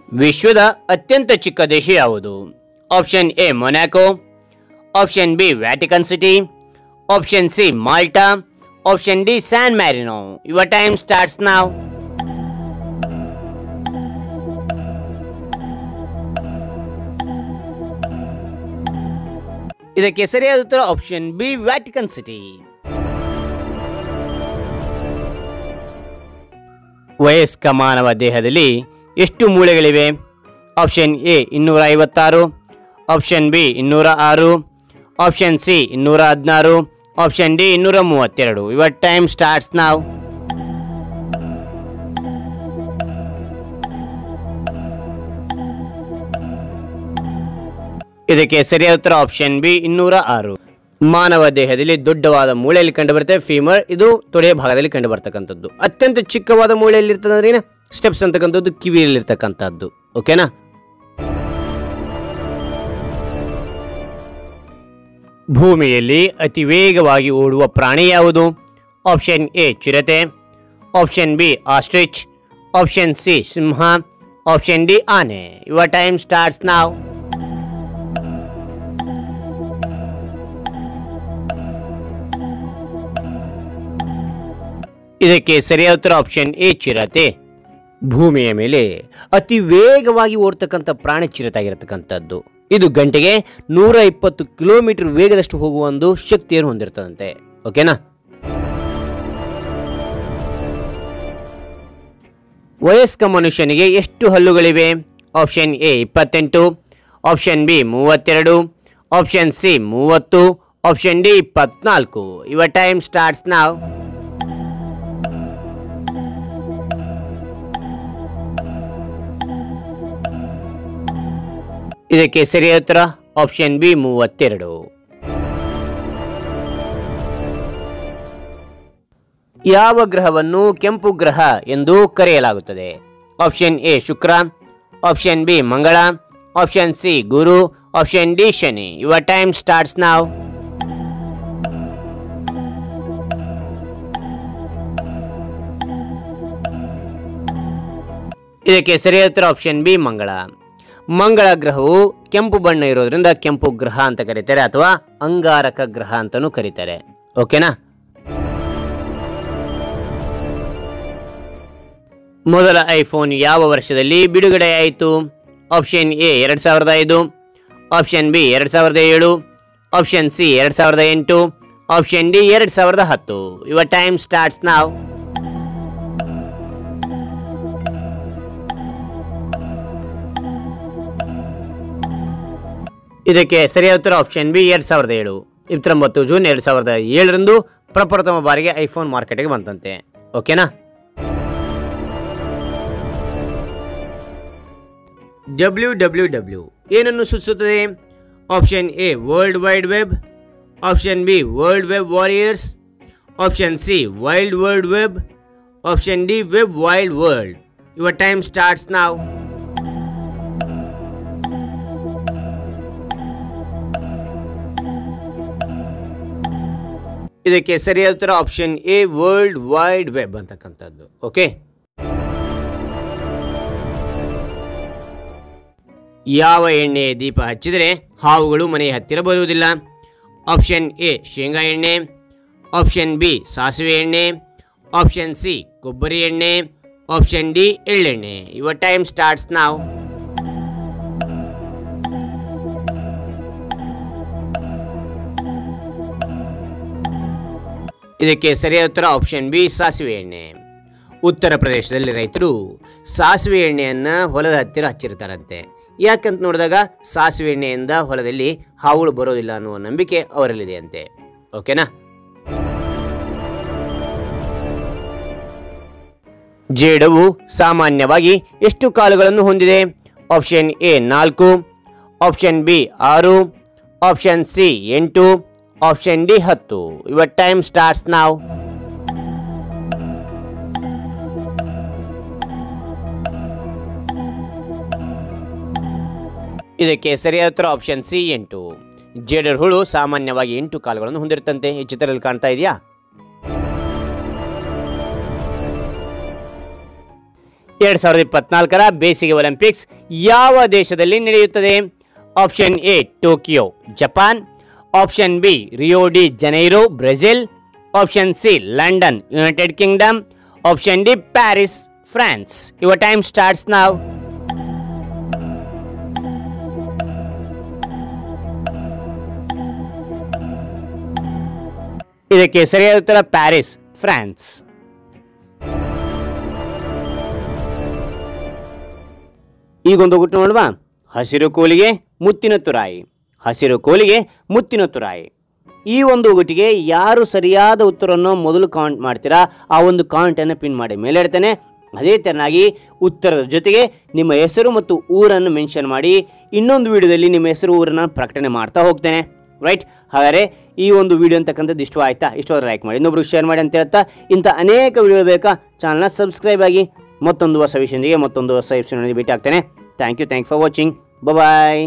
ವಿಶ್ವದ ಅತ್ಯಂತ ಚಿಕ್ಕ ದೇಶ ಯಾವುದು? Option A Monaco, option B Vatican city, option C Malta, option D San Marino. Your time starts now. ಇದಕ್ಕೆ ಸರಿಯಾದ ಉತ್ತರ ಆಪ್ಷನ್ ಬಿ ವ್ಯಾಟಿಕನ್ ಸಿಟಿ. ವಯಸ್ಕ ಮಾನವ ದೇಹದಲ್ಲಿ ಎಷ್ಟು ಮೂಳೆಗಳಿವೆ? Option A 256, option B 206, option C 216, option D 232. Your time starts now. ಇದಕ್ಕೆ ಸರಿಯಾದ ಉತ್ತರ ಆಪ್ಷನ್ ಬಿ 206. ಮಾನವ ದೇಹದಲ್ಲಿ ದೊಡ್ಡವಾದ ಮೂಳೆಯಲ್ಲಿ ಕಂಡುಬರುತ್ತೆ ಫೀಮರ್. ಇದು ತೊಡೆಯ ಭಾಗದಲ್ಲಿ ಕಂಡು ಬರ್ತಕ್ಕಂಥದ್ದು. ಅತ್ಯಂತ ಚಿಕ್ಕವಾದ ಮೂಳೆಯಲ್ಲಿ ಇರ್ತದೆ ಅಂದ್ರೆ ಸ್ಟೆಪ್ಸ್ ಅಂತಕ್ಕಂಥದ್ದು ಕಿವಿಯಲ್ಲಿರ್ತಕ್ಕಂಥದ್ದು. ಓಕೆನಾ? ಭೂಮಿಯಲ್ಲಿ ಅತಿ ವೇಗವಾಗಿ ಓಡುವ ಪ್ರಾಣಿ ಯಾವುದು? ಆಪ್ಷನ್ ಎ ಚಿರತೆ, option B ostrich, option C ಸಿಂಹ, ಆಪ್ಷನ್ ಡಿ ಆನೆ. Your time starts now. ಇದಕ್ಕೆ ಸರಿಯಾದ ಉತ್ತರ ಆಪ್ಷನ್ ಎ ಚಿರತೆ. ಭೂಮಿಯ ಮೇಲೆ ಅತಿ ವೇಗವಾಗಿ ಓಡ್ತಕ್ಕಂಥ ಪ್ರಾಣಿ ಚಿರತೆ ಆಗಿರತಕ್ಕಂಥದ್ದು. ಇದು ಗಂಟೆಗೆ 120 ಕಿಲೋಮೀಟರ್ ವೇಗದಷ್ಟು ಹೋಗುವ ಒಂದು ಶಕ್ತಿಯನ್ನು ಹೊಂದಿರ್ತದಂತೆ. ಓಕೆನಾ? ವಯಸ್ಕ ಮನುಷ್ಯನಿಗೆ ಎಷ್ಟು ಹಲ್ಲುಗಳಿವೆ? Option A 28, option B 32, option C 30, option D 24. Your time starts now. ಇದಕ್ಕೆ ಸರಿಯಾದ ಉತ್ತರ ಆಪ್ಷನ್ ಬಿ 32. ಯಾವ ಗ್ರಹವನ್ನು ಕೆಂಪು ಗ್ರಹ ಎಂದು ಕರೆಯಲಾಗುತ್ತದೆ? ಆಪ್ಷನ್ ಎ ಶುಕ್ರ, ಆಪ್ಷನ್ ಬಿ ಮಂಗಳ, ಆಪ್ಷನ್ ಸಿ ಗುರು, ಆಪ್ಷನ್ ಡಿ ಶನಿ. Your time starts now. ಇದಕ್ಕೆ ಸರಿಯಾದ ಉತ್ತರ ಆಪ್ಷನ್ ಬಿ ಮಂಗಳ. ಮಂಗಳ ಗ್ರಹವು ಕೆಂಪು ಬಣ್ಣ ಇರೋದ್ರಿಂದ ಕೆಂಪು ಗ್ರಹ ಅಂತ ಕರೀತಾರೆ, ಅಥವಾ ಅಂಗಾರಕ ಗ್ರಹ ಅಂತಾನೂ ಕರೀತಾರೆ. ಓಕೆನಾ? ಮೊದಲ ಐಫೋನ್ ಯಾವ ವರ್ಷದಲ್ಲಿ ಬಿಡುಗಡೆಯಾಯಿತು? Option A 2005, option B 2007, option C 2008, option D 2010. Your time starts now. ಇದಕ್ಕೆ ಸರಿಯಾದ ಉತ್ತರ ಆಪ್ಷನ್ ಬಿ 2007. 29 ಜೂನ್ 2007ರಂದು ಪ್ರಪ್ರಥಮ ಬಾರಿಗೆ ಐಫೋನ್ ಮಾರ್ಕೆಟ್ಗೆ ಬಂತಂತೆ. ಓಕೆನಾ? WWW ಏನನ್ನು ಸೂಚಿಸುತ್ತದೆ? Option A world wide web, option B world web warriors, option C wild world web, option D web wild world. Your time starts now. ಇದಕ್ಕೆ ಸರಿಯಾದ ಉತ್ತರ option A world wide web ಅಂತಕ್ಕಂಥದ್ದು. Okay? ಯಾವ ಎಣ್ಣೆಯ ದೀಪ ಹಚ್ಚಿದರೆ ಹಾವುಗಳು ಮನೆಯ ಹತ್ತಿರ ಬರುವುದಿಲ್ಲ? ಆಪ್ಷನ್ ಎ ಶೇಂಗಾ ಎಣ್ಣೆ, ಆಪ್ಷನ್ ಬಿ ಸಾಸಿವೆ ಎಣ್ಣೆ, ಆಪ್ಷನ್ ಸಿ ಕೊಬ್ಬರಿ ಎಣ್ಣೆ, ಆಪ್ಷನ್ ಡಿ ಎಳ್ಳೆಣ್ಣೆ. Your time starts now. ಇದಕ್ಕೆ ಸರಿಯಾದ ಉತ್ತರ ಆಪ್ಷನ್ ಬಿ ಸಾಸಿವೆ ಎಣ್ಣೆ. ಉತ್ತರ ಪ್ರದೇಶದಲ್ಲಿ ರೈತರು ಸಾಸಿವೆ ಎಣ್ಣೆಯನ್ನು ಹೊಲದ ಹತ್ತಿರ ಹಚ್ಚಿರ್ತಾರಂತೆ. ಯಾಕಂತ ನೋಡಿದಾಗ ಸಾಸಿವೆ ಎಣ್ಣೆಯಿಂದ ಹೊಲದಲ್ಲಿ ಹಾವುಗಳು ಬರೋದಿಲ್ಲ ಅನ್ನುವ ನಂಬಿಕೆ ಅವರಲ್ಲಿದೆ ಅಂತೆ. ಓಕೆನಾ? ಜೇಡವು ಸಾಮಾನ್ಯವಾಗಿ ಎಷ್ಟು ಕಾಲುಗಳನ್ನು ಹೊಂದಿದೆ? Option A 4, option B 6, option C 8, option D 10. Your time starts now. ಇದಕ್ಕೆ ಸರಿಯಾದ ಉತ್ತರ ಆಪ್ಷನ್ ಸಿ 8. ಜೇಡರ್ ಹುಳು ಸಾಮಾನ್ಯವಾಗಿ 8 ಕಾಲುಗಳನ್ನು ಹೊಂದಿರುತ್ತಂತೆ. ಈ ಚಿತ್ರದಲ್ಲಿ ಕಾಣ್ತಾ ಇದೆಯಾ? 2024ರ ಬೇಸಿಗೆ ಒಲಿಂಪಿಕ್ಸ್ ಯಾವ ದೇಶದಲ್ಲಿ ನಡೆಯುತ್ತದೆ? Option A Tokyo Japan, option B Rio D Janeiro Brazil, option C London United Kingdom, option D Paris France. Your time starts now. ಇದಕ್ಕೆ ಸರಿಯಾದ ಉತ್ತರ ಪ್ಯಾರಿಸ್ ಫ್ರಾನ್ಸ್. ಈಗೊಂದು ಗುಟ್ಟು ನೋಡುವ. ಹಸಿರು ಕೋಲಿಗೆ ಮುತ್ತಿನ ತುರಾಯಿ, ಹಸಿರು ಕೋಲಿಗೆ ಮುತ್ತಿನ ತುರಾಯಿ. ಈ ಒಂದು ಗುಟ್ಟಿಗೆ ಯಾರು ಸರಿಯಾದ ಉತ್ತರವನ್ನು ಮೊದಲು ಕಾಮೆಂಟ್ ಮಾಡ್ತೀರಾ ಆ ಒಂದು ಕಾಮೆಂಟನ್ನು ಪಿನ್ ಮಾಡಿ ಮೇಲೆ ಇಡ್ತೇನೆ. ಅದೇ ತೆರನಾಗಿ ಉತ್ತರದ ಜೊತೆಗೆ ನಿಮ್ಮ ಹೆಸರು ಮತ್ತು ಊರನ್ನು ಮೆನ್ಷನ್ ಮಾಡಿ ಇನ್ನೊಂದು ವಿಡಿಯೋದಲ್ಲಿ ನಿಮ್ಮ ಹೆಸರು ಊರನ್ನು ಪ್ರಕಟಣೆ ಮಾಡ್ತಾ ಹೋಗ್ತೇನೆ. ರೈಟ್, ಹಾಗಾದರೆ ಈ ಒಂದು ವಿಡಿಯೋ ಅಂತಕ್ಕಂಥದ್ದು ಇಷ್ಟ ಆಯ್ತಾ? ಇಷ್ಟವಾದ್ರೆ ಲೈಕ್ ಮಾಡಿ, ಇನ್ನೊಬ್ರಿಗೆ ಶೇರ್ ಮಾಡಿ ಅಂತ ಹೇಳ್ತಾ, ಇಂಥ ಅನೇಕ ವಿಡಿಯೋ ಬೇಕಾ ಚಾನಲ್ನ ಸಬ್ಸ್ಕ್ರೈಬ್ ಆಗಿ. ಮತ್ತೊಂದು ಹೊಸ ವಿಷಯದೊಂದಿಗೆ ಮತ್ತೊಂದು ಹೊಸ ಎಪಿಸೋಡ್ನಲ್ಲಿ ಭೇಟಿ ಆಗ್ತೇನೆ. Thank you for watching. Bye.